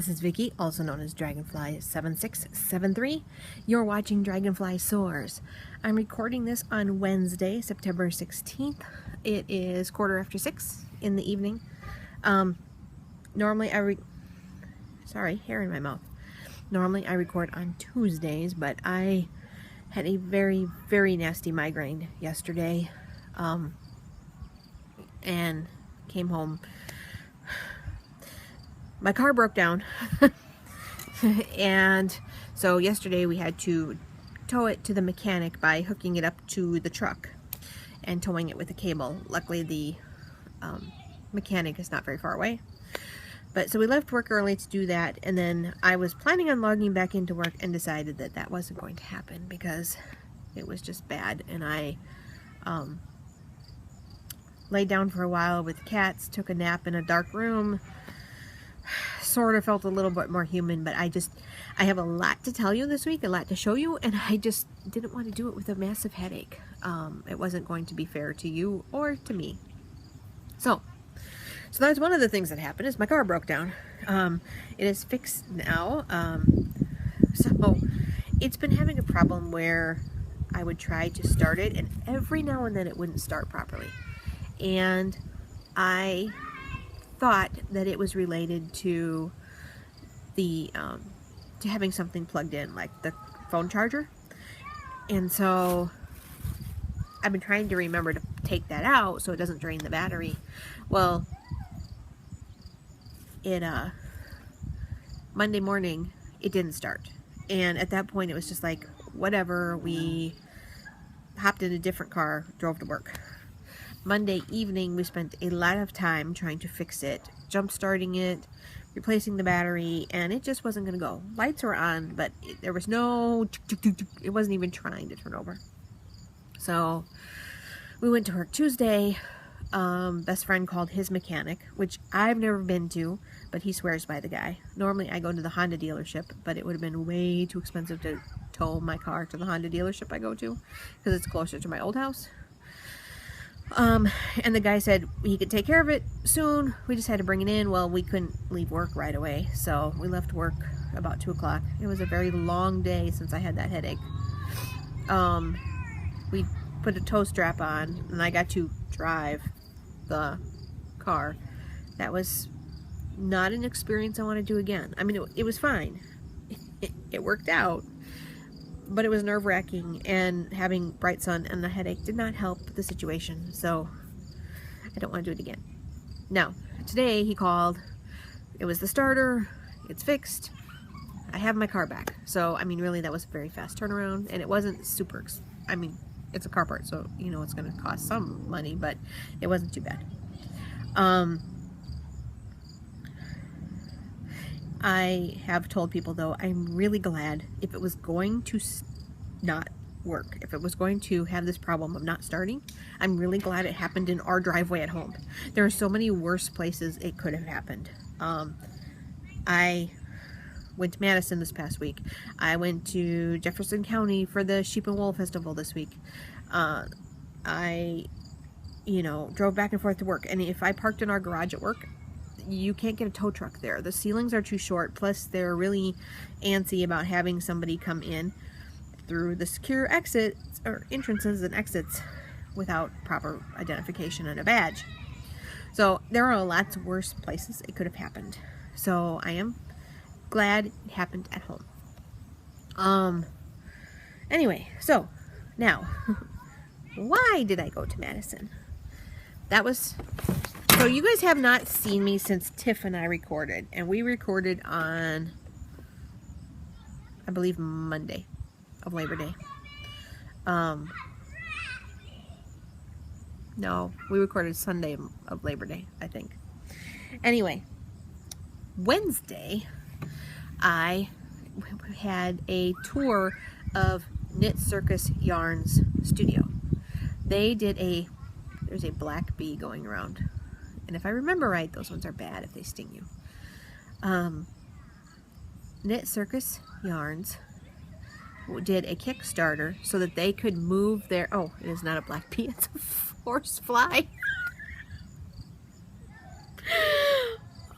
This is Vicky, also known as Dragonfly7673. You're watching Dragonfly Soars. I'm recording this on Wednesday, September 16th. It is 6:15 in the evening. Normally hair in my mouth. Normally I record on Tuesdays, but I had a very, very nasty migraine yesterday, and came home. My car broke down and so yesterday we had to tow it to the mechanic by hooking it up to the truck and towing it with a cable. Luckily the mechanic is not very far away, but so we left work early to do that, and then I was planning on logging back into work and decided that that wasn't going to happen because it was just bad. And I laid down for a while with the cats, took a nap in a dark room, sort of felt a little bit more human. But I have a lot to tell you this week, a lot to show you, and I just didn't want to do it with a massive headache. It wasn't going to be fair to you or to me. So that's one of the things that happened, is my car broke down. It is fixed now. So it's been having a problem where I would try to start it, and every now and then it wouldn't start properly. And I thought that it was related to the to having something plugged in, like the phone charger. And so I've been trying to remember to take that out so it doesn't drain the battery. Well, Monday morning it didn't start, and at that point it was just like, whatever. We hopped in a different car, drove to work. Monday evening we spent a lot of time trying to fix it, jump starting it, replacing the battery, and it just wasn't going to go. Lights were on, but there was no, it wasn't even trying to turn over. So we went to work Tuesday. Best friend called his mechanic, which I've never been to, but he swears by the guy. Normally I go to the Honda dealership, but it would have been way too expensive to tow my car to the Honda dealership I go to because it's closer to my old house. And the guy said he could take care of it soon. We just had to bring it in. Well, we couldn't leave work right away, so we left work about 2 o'clock. It was a very long day since I had that headache. We put a tow strap on, and I got to drive the car. That was not an experience I want to do again. I mean, it was fine. It worked out, but it was nerve-wracking, and having bright sun and the headache did not help the situation. So I don't want to do it again. Now, today he called. It was the starter. It's fixed. I have my car back. So, I mean, really, that was a very fast turnaround, and it wasn't super, I mean, it's a car part, so you know it's going to cost some money, but it wasn't too bad. I have told people, though, I'm really glad, if it was going to not work, if it was going to have this problem of not starting, I'm really glad it happened in our driveway at home. There are so many worse places it could have happened. I went to Madison this past week. I went to Jefferson County for the Sheep and Wool Festival this week. I, drove back and forth to work, and if I parked in our garage at work, you can't get a tow truck there. The ceilings are too short, plus they're really antsy about having somebody come in through the secure exits or entrances and exits without proper identification and a badge. So there are lots of worse places it could have happened. So I am glad it happened at home. Anyway, so now why did I go to Madison? So you guys have not seen me since Tiff and I recorded, and we recorded on, I believe, Monday of Labor Day. No, we recorded Sunday of Labor Day, I think. Anyway, Wednesday, I had a tour of Knit Circus Yarns studio. They did there's a black bee going around. And if I remember right, those ones are bad if they sting you. Knit Circus Yarns did a Kickstarter so that they could move their, oh, it is not a black bee, it's a horsefly.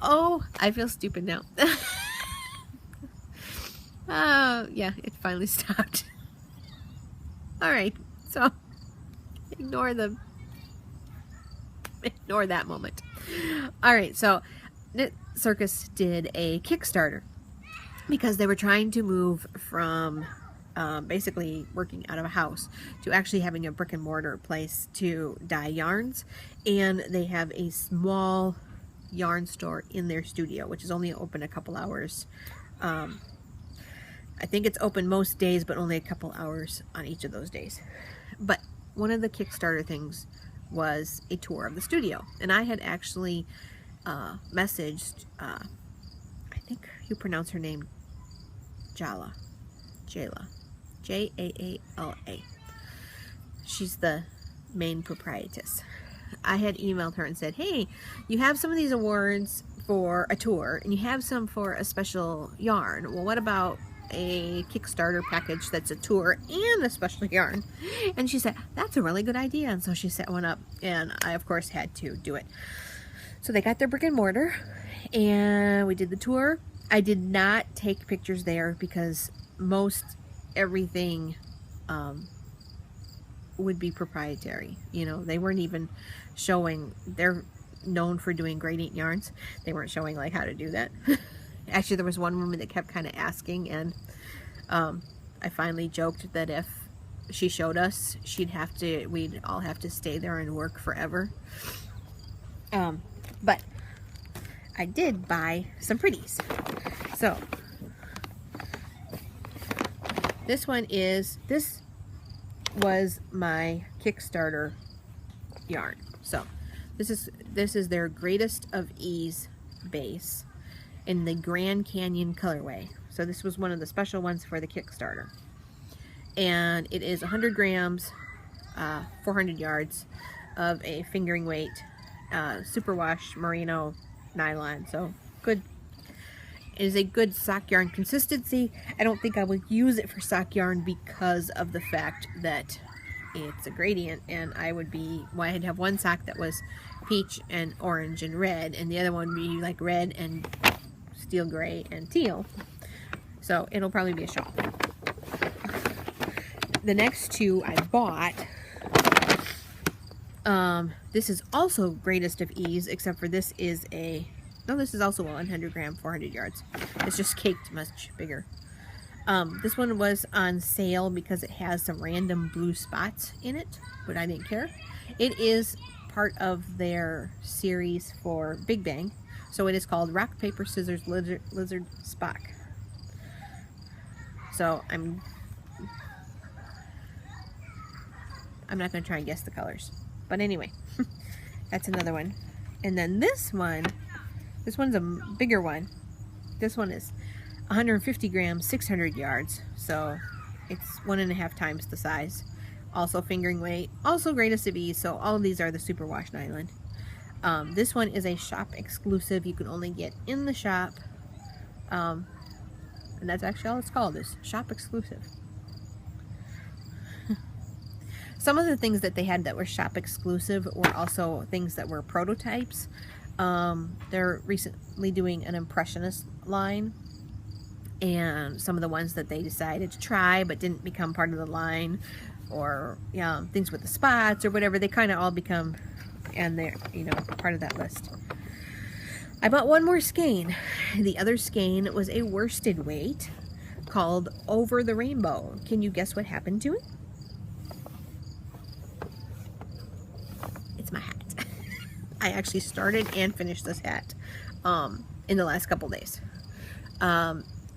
Oh, I feel stupid now. Yeah, it finally stopped. All right, so ignore that moment. All right, so Knit Circus did a Kickstarter because they were trying to move from basically working out of a house to actually having a brick and mortar place to dye yarns, and they have a small yarn store in their studio, which is only open a couple hours. I think it's open most days, but only a couple hours on each of those days. But one of the Kickstarter things was a tour of the studio, and I had actually messaged, I think you pronounce her name Jala, J-A-A-L-A. She's the main proprietress. I had emailed her and said, hey, you have some of these awards for a tour, and you have some for a special yarn. Well, what about a Kickstarter package that's a tour and a special yarn? And she said, that's a really good idea. And so she set one up, and I of course had to do it. So they got their brick and mortar, and we did the tour. I did not take pictures there because most everything would be proprietary. You know, they weren't even showing, they're known for doing gradient yarns. They weren't showing like how to do that. Actually, there was one woman that kept kind of asking, and I finally joked that if she showed us, we'd all have to stay there and work forever. But I did buy some pretties. So this was my Kickstarter yarn. So this is their Greatest of Ease base in the Grand Canyon colorway. So this was one of the special ones for the Kickstarter, and it is 100 grams, 400 yards of a fingering weight superwash merino nylon. So good. It is a good sock yarn consistency. I don't think I would use it for sock yarn because of the fact that it's a gradient, and I'd have one sock that was peach and orange and red, and the other one would be like red and steel gray and teal. So it'll probably be a shawl. The next two I bought. This is also Greatest of Ease, except for this is this is also 100 gram, 400 yards. It's just caked much bigger. This one was on sale because it has some random blue spots in it, but I didn't care. It is part of their series for Big Bang, so it is called Rock, Paper, Scissors, Lizard, Spock. So I'm not going to try and guess the colors. But anyway, that's another one. And then this one's a bigger one. This one is 150 grams, 600 yards. So it's 1.5 times the size. Also fingering weight, also Greatest of Ease. So all of these are the superwash nylon. This one is a shop exclusive. You can only get in the shop. And that's actually all it's called, is shop exclusive. Some of the things that they had that were shop exclusive were also things that were prototypes. They're recently doing an impressionist line, and some of the ones that they decided to try but didn't become part of the line, or things with the spots or whatever, they kind of all become, and they're part of that list. I bought one more skein. The other skein was a worsted weight called Over the Rainbow. Can you guess what happened to it? My hat. I actually started and finished this hat in the last couple days.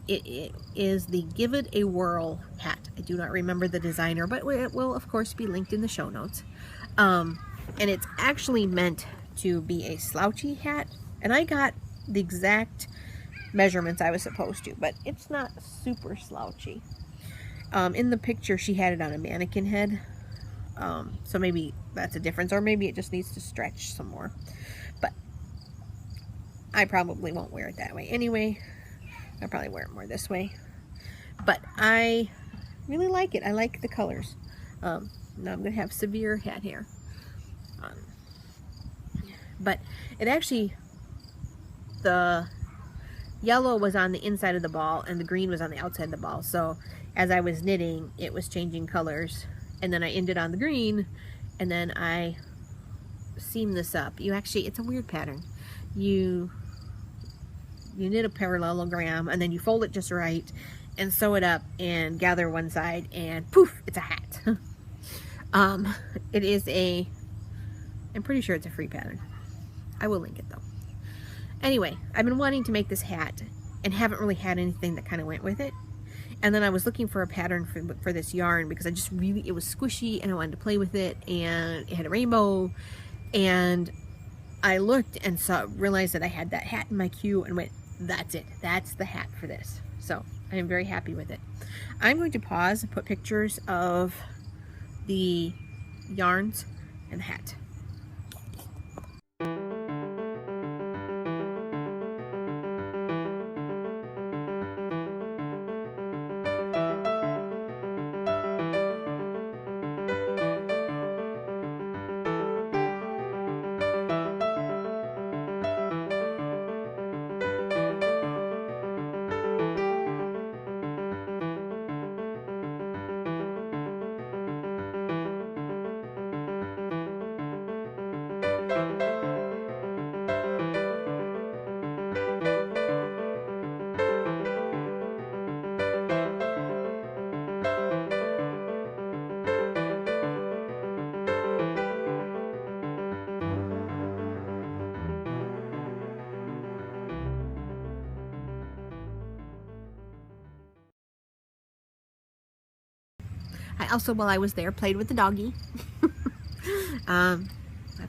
It is the Give It a Whirl hat. I do not remember the designer, but it will of course be linked in the show notes. And it's actually meant to be a slouchy hat, and I got the exact measurements I was supposed to, but it's not super slouchy. In the picture she had it on a mannequin head. So maybe that's a difference, or maybe it just needs to stretch some more. But I probably won't wear it that way anyway. I'll probably wear it more this way. But I really like it. I like the colors. Now I'm going to have severe hat hair. But it actually, the yellow was on the inside of the ball and the green was on the outside of the ball. So as I was knitting, it was changing colors, and then I ended on the green, and then I seam this up. It's a weird pattern. You knit a parallelogram, and then you fold it just right and sew it up and gather one side, and poof, it's a hat. It is I'm pretty sure it's a free pattern. I will link it though. Anyway, I've been wanting to make this hat and haven't really had anything that kind of went with it. And then I was looking for a pattern for this yarn because it was squishy and I wanted to play with it, and it had a rainbow, and I looked and realized that I had that hat in my queue and went, that's it. That's the hat for this. So I am very happy with it. I'm going to pause and put pictures of the yarns and the hat. I also, while I was there, played with the doggy. I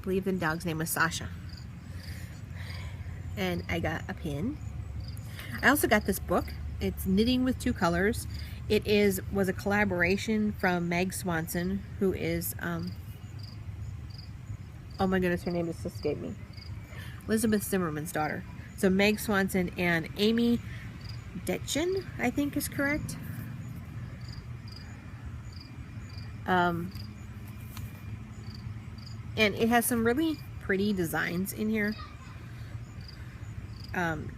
believe the dog's name was Sasha. And I got a pin. I also got this book. It's Knitting with Two Colors. It was a collaboration from Meg Swanson, who is, oh my goodness, her name just escaped me. Elizabeth Zimmerman's daughter. So Meg Swanson and Amy Detchen, I think is correct. And it has some really pretty designs in here. And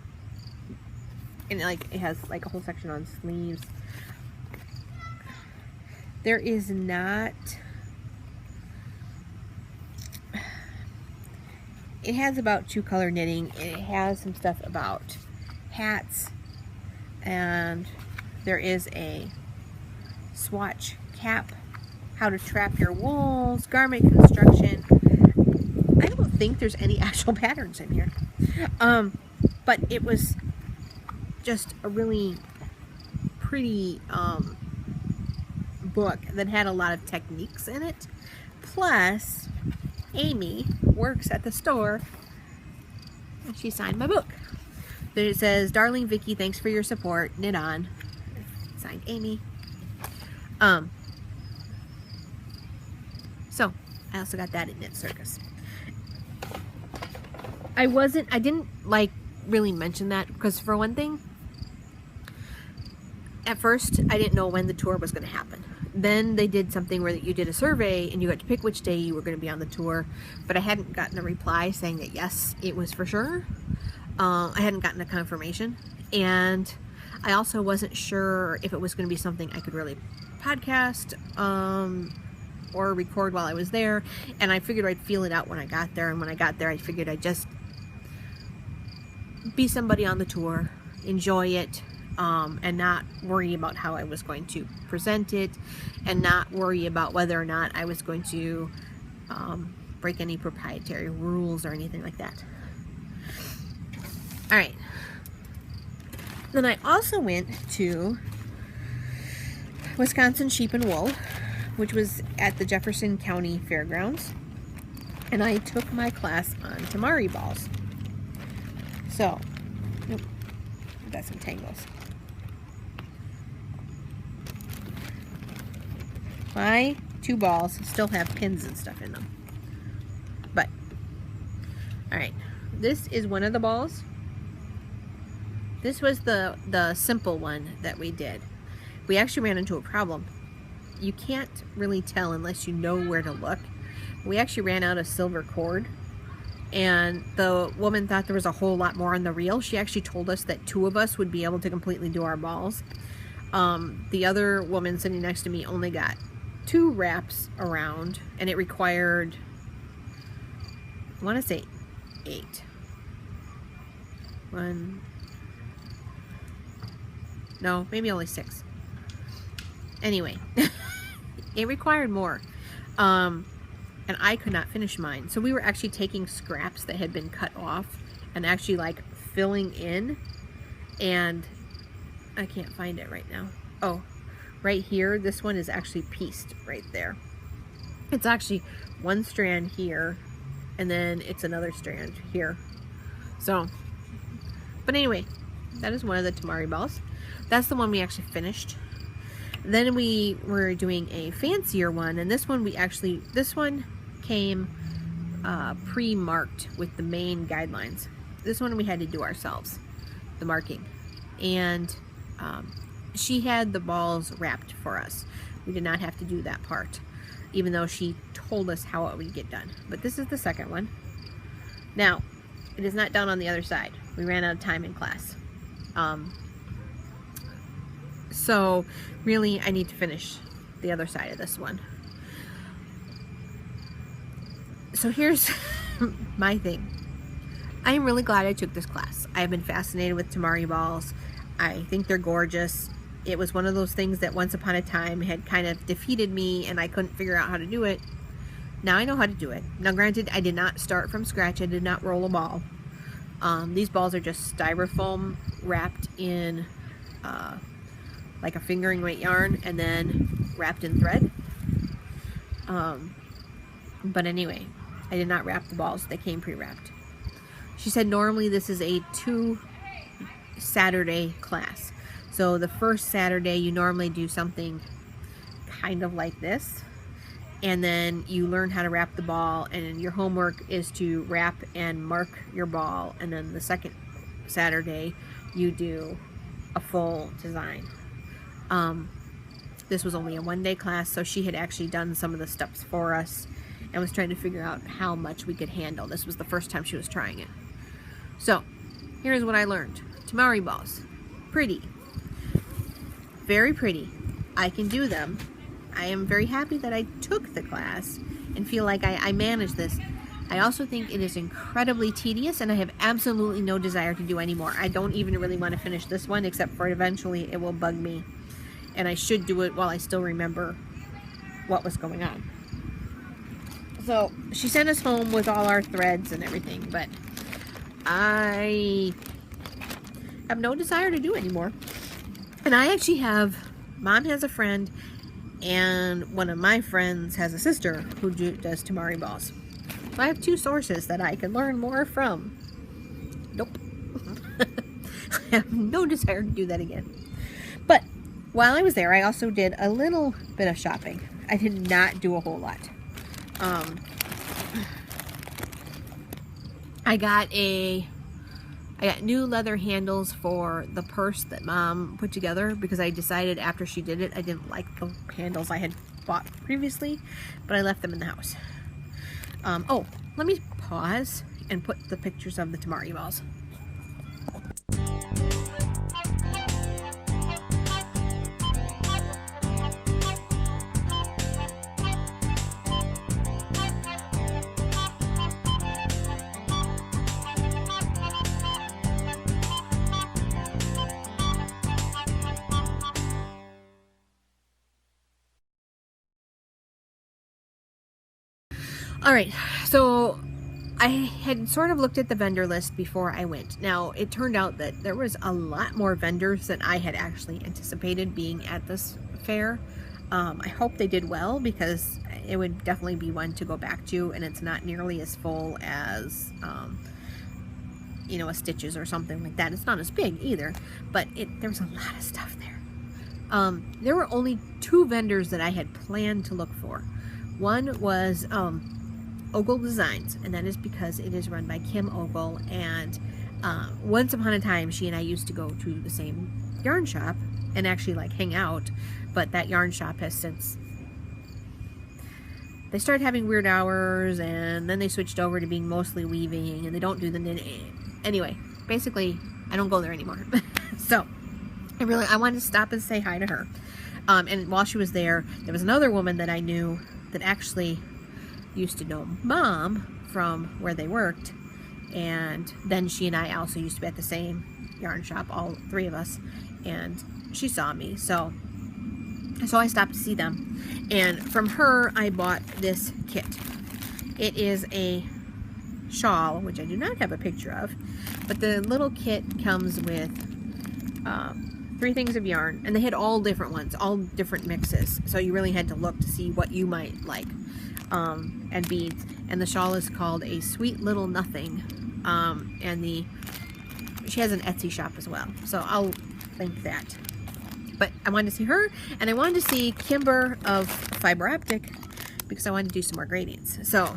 like it has like a whole section on sleeves. There is not, it has about two-color knitting. It has some stuff about hats, and there is a swatch cap, how to trap your wools, garment construction. I don't think there's any actual patterns in here. But it was just a really pretty book that had a lot of techniques in it. Plus, Amy works at the store and she signed my book. Then it says, "Darling Vicky, thanks for your support. Knit on." Signed, Amy. So I also got that at Knit Circus. I didn't like really mention that because, for one thing, at first I didn't know when the tour was going to happen. Then they did something where you did a survey and you got to pick which day you were going to be on the tour, but I hadn't gotten a reply saying that yes, it was for sure. I hadn't gotten a confirmation, and I also wasn't sure if it was going to be something I could really podcast or record while I was there, and I figured I'd feel it out when I got there. And when I got there, I figured I'd just be somebody on the tour, enjoy it, and not worry about how I was going to present it, and not worry about whether or not I was going to break any proprietary rules or anything like that. All right. Then I also went to Wisconsin Sheep and Wool, which was at the Jefferson County Fairgrounds, and I took my class on tamari balls. So, nope, I've got some tangles. My two balls still have pins and stuff in them. But, alright, this is one of the balls. This was the simple one that we did. We actually ran into a problem. You can't really tell unless you know where to look. We actually ran out of silver cord, and the woman thought there was a whole lot more on the reel. She actually told us that 2 of us would be able to completely do our balls. The other woman sitting next to me only got 2 wraps around, and it required, I want to say 8. 1, no, maybe only 6. Anyway, it required more. And I could not finish mine. So we were actually taking scraps that had been cut off and actually like filling in, and I can't find it right now. Oh, right here, this one is actually pieced right there. It's actually 1 strand here, and then it's another strand here. So, but anyway, that is one of the tamari balls. That's the one we actually finished. Then we were doing a fancier one, and this one came pre-marked with the main guidelines. This one we had to do ourselves, the marking. And she had the balls wrapped for us. We did not have to do that part, even though she told us how it would get done. But this is the second one. Now, it is not done on the other side. We ran out of time in class. So really, I need to finish the other side of this one. So here's my thing. I am really glad I took this class. I have been fascinated with tamari balls. I think they're gorgeous. It was one of those things that once upon a time had kind of defeated me, and I couldn't figure out how to do it. Now I know how to do it. Now granted, I did not start from scratch. I did not roll a ball. These balls are just styrofoam wrapped in like a fingering weight yarn, and then wrapped in thread. But anyway, I did not wrap the balls. They came pre-wrapped. She said normally this is a 2 Saturday class. So the first Saturday you normally do something kind of like this, and then you learn how to wrap the ball, and your homework is to wrap and mark your ball, and then the second Saturday you do a full design. This was only a 1-day class, so she had actually done some of the steps for us and was trying to figure out how much we could handle. This was the first time she was trying it. So here's what I learned. Tamari balls, pretty, very pretty. I can do them. I am very happy that I took the class and feel like I managed this. I also think it is incredibly tedious, and I have absolutely no desire to do any more. I don't even really want to finish this one, except for eventually it will bug me, and I should do it while I still remember what was going on. So she sent us home with all our threads and everything, but I have no desire to do anymore. And I actually have, Mom has a friend, and one of my friends has a sister who does tamari balls. So I have 2 sources that I can learn more from. Nope. I have no desire to do that again. But while I was there, I also did a little bit of shopping. I did not do a whole lot. I got new leather handles for the purse that Mom put together, because I decided after she did it I didn't like the handles I had bought previously, but I left them in the house. Oh, let me pause and put the pictures of the tamari balls. Alright, so I had sort of looked at the vendor list before I went. Now, it turned out that there was a lot more vendors than I had actually anticipated being at this fair. I hope they did well, because it would definitely be one to go back to, and it's not nearly as full as, you know, a Stitches or something like that. It's not as big either, but there was a lot of stuff there. There were only 2 vendors that I had planned to look for. One was Ogle Designs, and that is because it is run by Kim Ogle, and once upon a time she and I used to go to the same yarn shop and actually like hang out, but that yarn shop has since they started having weird hours, and then they switched over to being mostly weaving, and they don't do the knitting. Anyway, basically, I don't go there anymore. So, I wanted to stop and say hi to her. And while she was there was another woman that I knew that actually used to know Mom from where they worked, and then she and I also used to be at the same yarn shop, all three of us, and she saw me, so I stopped to see them, and from her I bought this kit. It is a shawl, which I do not have a picture of, but the little kit comes with 3 things of yarn, and they had all different ones, all different mixes, so you really had to look to see what you might like, and beads. And the shawl is called A Sweet Little Nothing, and she has an Etsy shop as well, so I'll link that. But I wanted to see her, and I wanted to see Kimber of Fiber Optic because I wanted to do some more gradients. So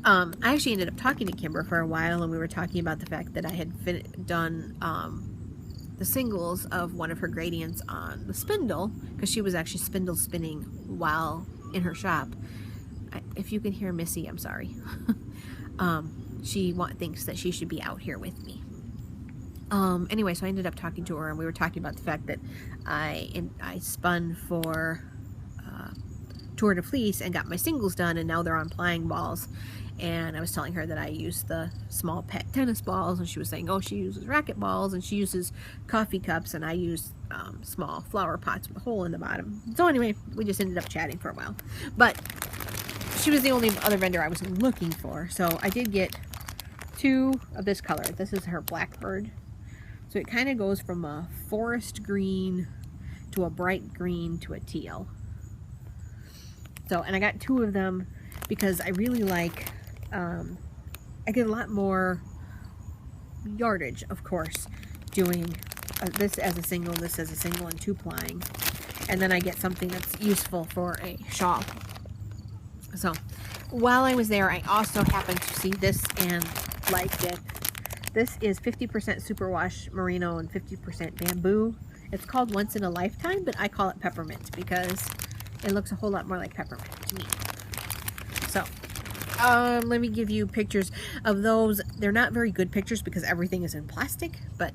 I actually ended up talking to Kimber for a while, and we were talking about the fact that I had done the singles of one of her gradients on the spindle, because she was actually spindle spinning while in her shop. If you can hear Missy, I'm sorry. She thinks that she should be out here with me. Anyway, so I ended up talking to her, and we were talking about the fact that I spun for Tour de Fleece and got my singles done, and now they're on plying balls. And I was telling her that I use the small pet tennis balls, and she was saying, oh, she uses racket balls, and she uses coffee cups, and I use small flower pots with a hole in the bottom. So anyway, we just ended up chatting for a while. But she was the only other vendor I was looking for, so I did get 2 of this color. This is her Blackbird. So it kind of goes from a forest green to a bright green to a teal. So, and I got 2 of them because I really like, I get a lot more yardage, of course, doing this as a single, this as a single, and 2 plying. And then I get something that's useful for a shawl. So, while I was there, I also happened to see this and liked it. This is 50% superwash merino and 50% bamboo. It's called Once in a Lifetime, but I call it peppermint because it looks a whole lot more like peppermint to me. So, let me give you pictures of those. They're not very good pictures because everything is in plastic, but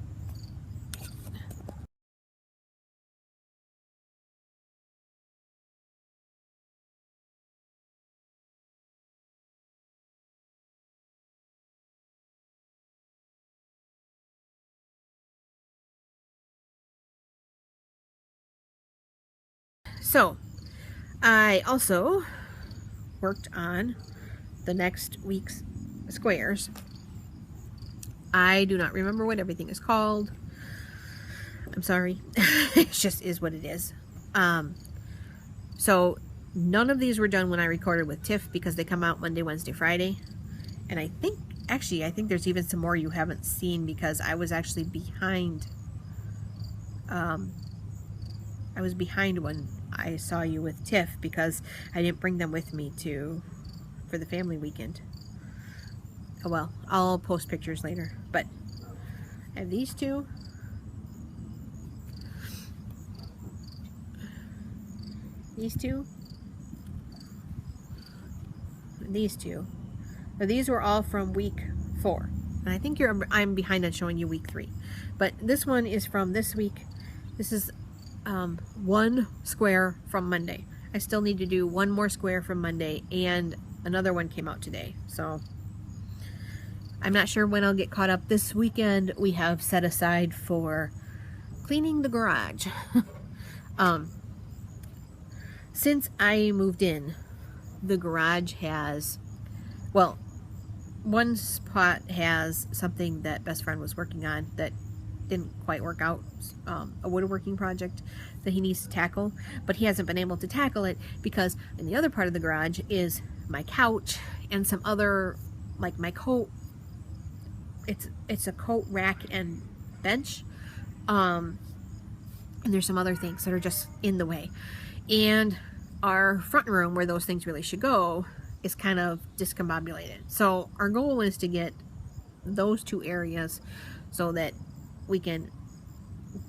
so I also worked on the next week's squares. I do not remember what everything is called. I'm sorry. It just is what it is. So none of these were done when I recorded with Tiff because they come out Monday, Wednesday, Friday. And I think there's even some more you haven't seen because I was actually behind. I was behind when I saw you with Tiff because I didn't bring them with me for the family weekend. Oh well, I'll post pictures later. But I have these 2. These 2. And these 2. Now these were all from week 4. And I think I'm behind on showing you week 3. But this one is from this week. This is 1 square from Monday. I still need to do 1 more square from Monday, and another one came out today. So I'm not sure when I'll get caught up. This weekend we have set aside for cleaning the garage. Since I moved in, the garage has, well, one spot has something that best friend was working on that didn't quite work out, a woodworking project that he needs to tackle, but he hasn't been able to tackle it because in the other part of the garage is my couch and some other, like my coat, it's a coat rack and bench, and there's some other things that are just in the way, and our front room where those things really should go is kind of discombobulated. So our goal is to get those 2 areas so that we can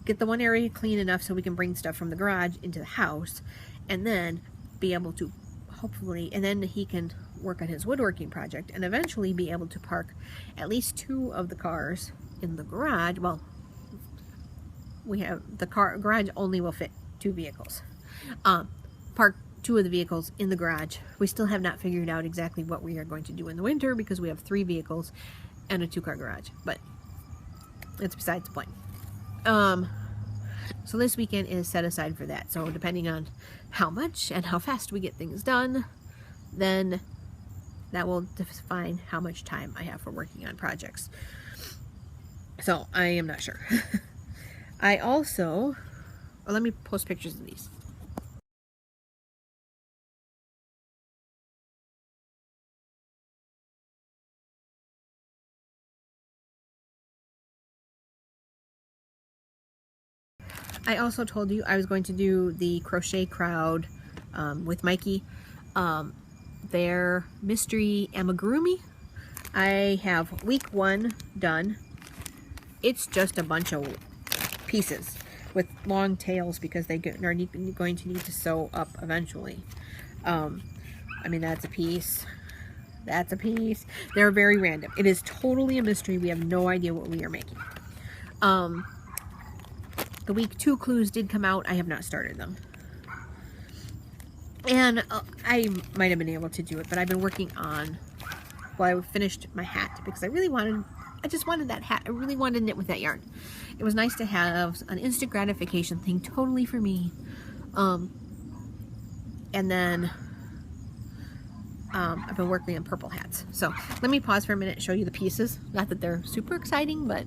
get the one area clean enough so we can bring stuff from the garage into the house, and then be able to hopefully, and then he can work on his woodworking project and eventually be able to park at least 2 of the cars in the garage. Well, we have the garage only will fit 2 vehicles. Park 2 of the vehicles in the garage. We still have not figured out exactly what we are going to do in the winter because we have 3 vehicles and a 2-car garage, but it's besides the point. So this weekend is set aside for that. So depending on how much and how fast we get things done, then that will define how much time I have for working on projects. So I am not sure. I also, let me post pictures of these. I also told you I was going to do the crochet crowd with Mikey. Their mystery amigurumi. I have week 1 done. It's just a bunch of pieces with long tails because they are going to need to sew up eventually. I mean, that's a piece. That's a piece. They're very random. It is totally a mystery. We have no idea what we are making. The week 2 clues did come out. I have not started them. And I might have been able to do it, but I've been working on, well, I finished my hat because I just wanted that hat. I really wanted to knit with that yarn. It was nice to have an instant gratification thing totally for me. And then I've been working on purple hats. So let me pause for a minute and show you the pieces. Not that they're super exciting, but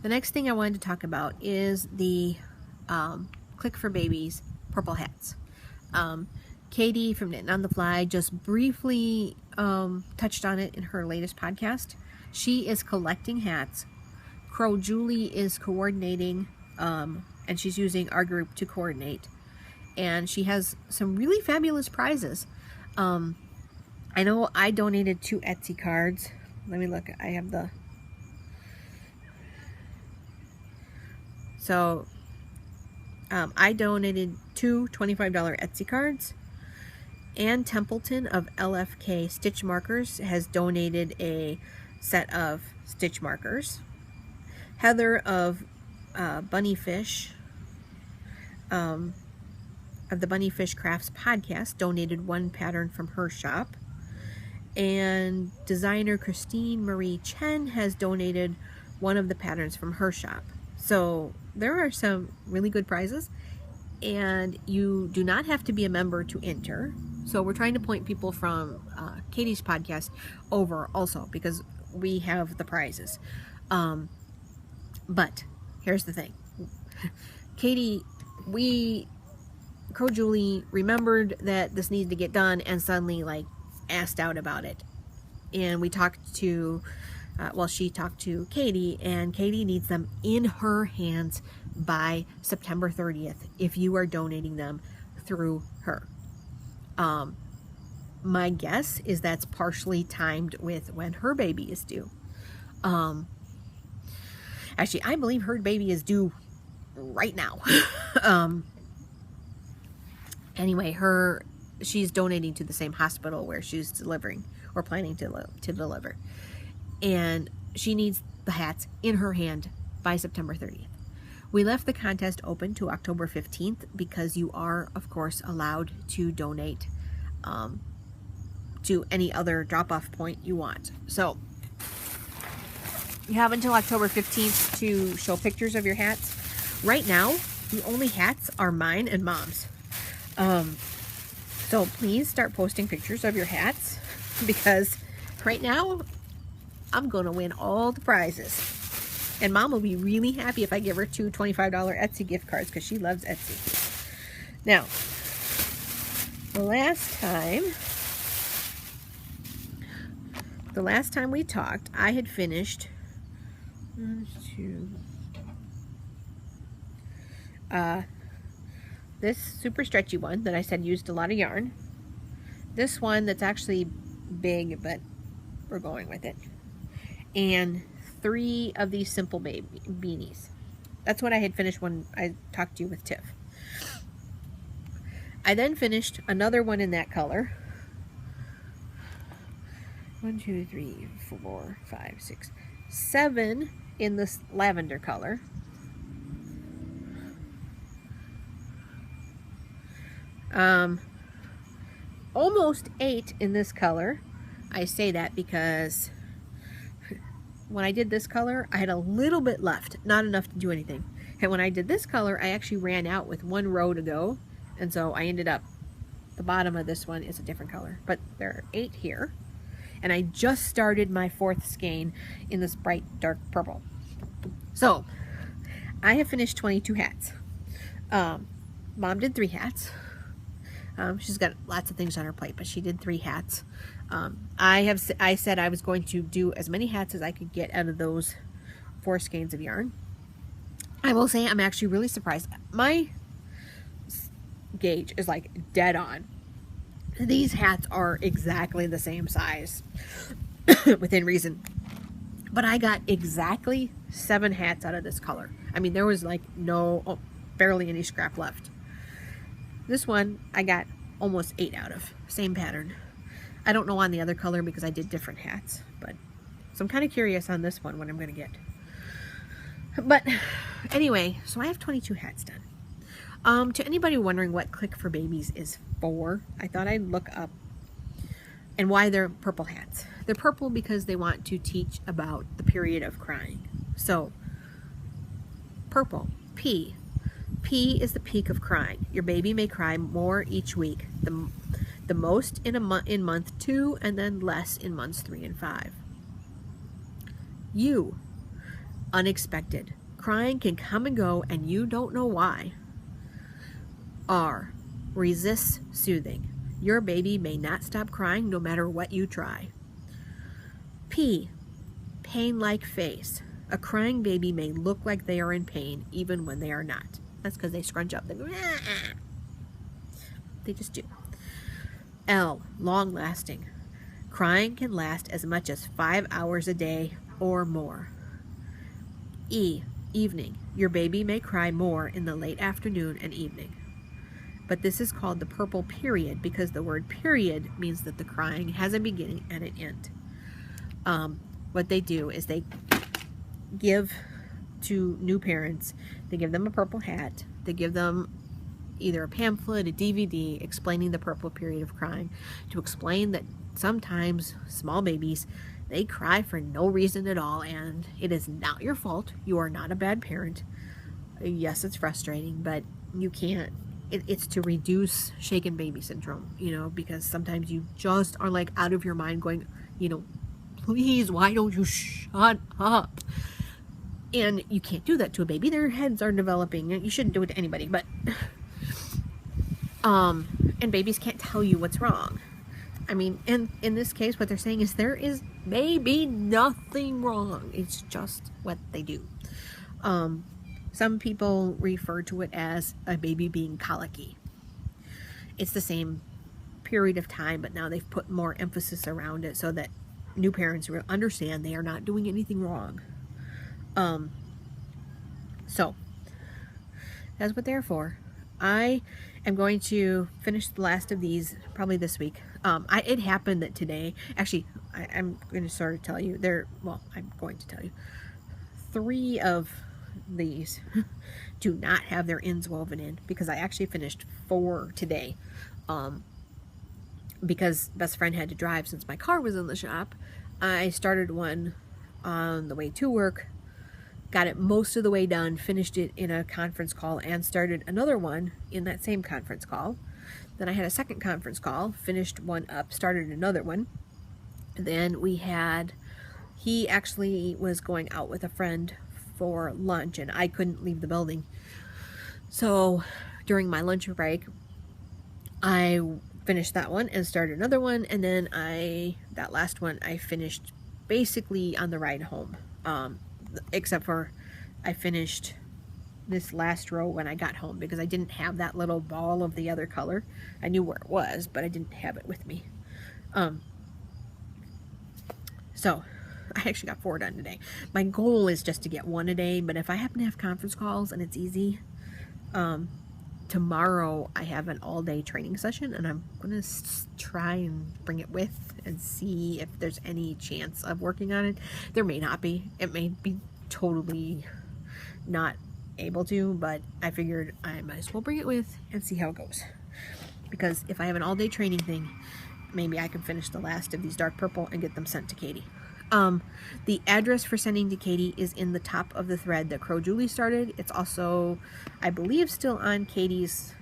the next thing I wanted to talk about is the Click for Babies purple hats. Katie from Knitting on the Fly just briefly touched on it in her latest podcast. She is collecting hats. Crow Julie is coordinating, and she's using our group to coordinate. And she has some really fabulous prizes. I know I donated 2 Etsy cards. Let me look. I have the... So, I donated 2 $25 Etsy cards. Ann Templeton of LFK Stitch Markers has donated a set of stitch markers. Heather of Bunnyfish, of the Bunnyfish Crafts podcast, donated 1 pattern from her shop. And designer Christine Marie Chen has donated 1 of the patterns from her shop. So there are some really good prizes, and you do not have to be a member to enter. So we're trying to point people from Katie's podcast over also because we have the prizes. But here's the thing. Katie, Crow Julie remembered that this needed to get done and suddenly asked out about it. And we talked to she talked to Katie, and Katie needs them in her hands by September 30th if you are donating them through her. My guess is that's partially timed with when her baby is due. Actually, I believe her baby is due right now. Anyway, she's donating to the same hospital where she's delivering or planning to deliver. And she needs the hats in her hand by September 30th. We left the contest open to October 15th because you are, of course, allowed to donate to any other drop-off point you want. So you have until October 15th to show pictures of your hats. Right now, the only hats are mine and Mom's. So please start posting pictures of your hats because right now I'm going to win all the prizes. And Mom will be really happy if I give her 2 $25 Etsy gift cards because she loves Etsy. Now, the last time we talked, I had finished this super stretchy one that I said used a lot of yarn. This one that's actually big, but we're going with it. And 3 of these simple baby beanies. That's what I had finished when I talked to you with Tiff. I then finished another one in that color. 1, 2, 3, 4, 5, 6, 7 in this lavender color. Almost 8 in this color. I say that because when I did this color, I had a little bit left, not enough to do anything. And when I did this color, I actually ran out with 1 row to go, and so I ended up, the bottom of this one is a different color, but there are 8 here. And I just started my 4th skein in this bright dark purple. So I have finished 22 hats. Mom did 3 hats. She's got lots of things on her plate, but she did 3 hats. I said I was going to do as many hats as I could get out of those 4 skeins of yarn. I will say I'm actually really surprised. My gauge is like dead on. These hats are exactly the same size within reason, but I got exactly 7 hats out of this color. I mean, there was like barely any scrap left. This one I got almost 8 out of, same pattern. I don't know on the other color because I did different hats, but so I'm kind of curious on this one what I'm going to get. But anyway, so I have 22 hats done. To anybody wondering what Click for Babies is for, I thought I'd look up and why they're purple hats. They're purple because they want to teach about the period of crying. So, purple, P. P is the peak of crying. Your baby may cry more each week. The most in month 2 and then less in months 3 and 5. U. Unexpected. Crying can come and go and you don't know why. R. Resists soothing. Your baby may not stop crying no matter what you try. P. Pain-like face. A crying baby may look like they are in pain even when they are not. That's because they scrunch up. They go, ah. They just do. L. Long-lasting. Crying can last as much as 5 hours a day or more. E. Evening. Your baby may cry more in the late afternoon and evening. But this is called the purple period because the word period means that the crying has a beginning and an end. What they do is they give to new parents, they give them a purple hat, they give them either a pamphlet, a DVD explaining the purple period of crying, to explain that sometimes small babies, they cry for no reason at all, and it is not your fault. You are not a bad parent. Yes, it's frustrating, but you can't. It's to reduce shaken baby syndrome, you know, because sometimes you just are like out of your mind going, you know, please, why don't you shut up? And you can't do that to a baby. Their heads are developing. You shouldn't do it to anybody, but and babies can't tell you what's wrong. I mean, and in this case, what they're saying is there is maybe nothing wrong. It's just what they do. Some people refer to it as a baby being colicky. It's the same period of time, but now they've put more emphasis around it so that new parents will understand they are not doing anything wrong. So that's what they're for. I am going to finish the last of these probably this week. It happened that today, actually, I'm going to sort of tell you, I'm going to tell you, 3 of these do not have their ends woven in because I actually finished 4 today. Because best friend had to drive since my car was in the shop. I started one on the way to work, got it most of the way done, finished it in a conference call, and started another one in that same conference call. Then I had a second conference call, finished one up, started another one. Then he actually was going out with a friend for lunch, and I couldn't leave the building. So during my lunch break, I finished that one and started another one, and then that last one I finished basically on the ride home. Except for I finished this last row when I got home because I didn't have that little ball of the other color. I knew where it was, but I didn't have it with me. So I actually got 4 done today. My goal is just to get 1 a day, but if I happen to have conference calls and it's easy, tomorrow I have an all-day training session, and I'm going to try and bring it with and see if there's any chance of working on it. There may not be. It may be totally not able to, but I figured I might as well bring it with and see how it goes. Because if I have an all-day training thing, maybe I can finish the last of these dark purple and get them sent to Katie. The address for sending to Katie is in the top of the thread that Crow Julie started. It's also, I believe, still on Katie's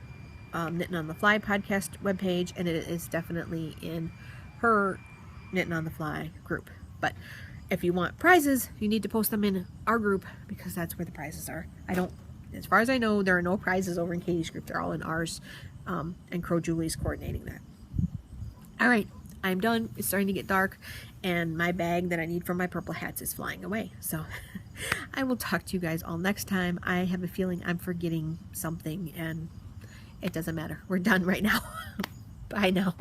Knitting on the Fly podcast webpage, and it is definitely in her Knitting on the Fly group. But if you want prizes, you need to post them in our group, because that's where the prizes are. As far as I know, there are no prizes over in Katie's group. They're all in ours, and Crow Julie's coordinating that. All right. I'm done. It's starting to get dark, and my bag that I need for my purple hats is flying away. So I will talk to you guys all next time. I have a feeling I'm forgetting something, and it doesn't matter. We're done right now. Bye now.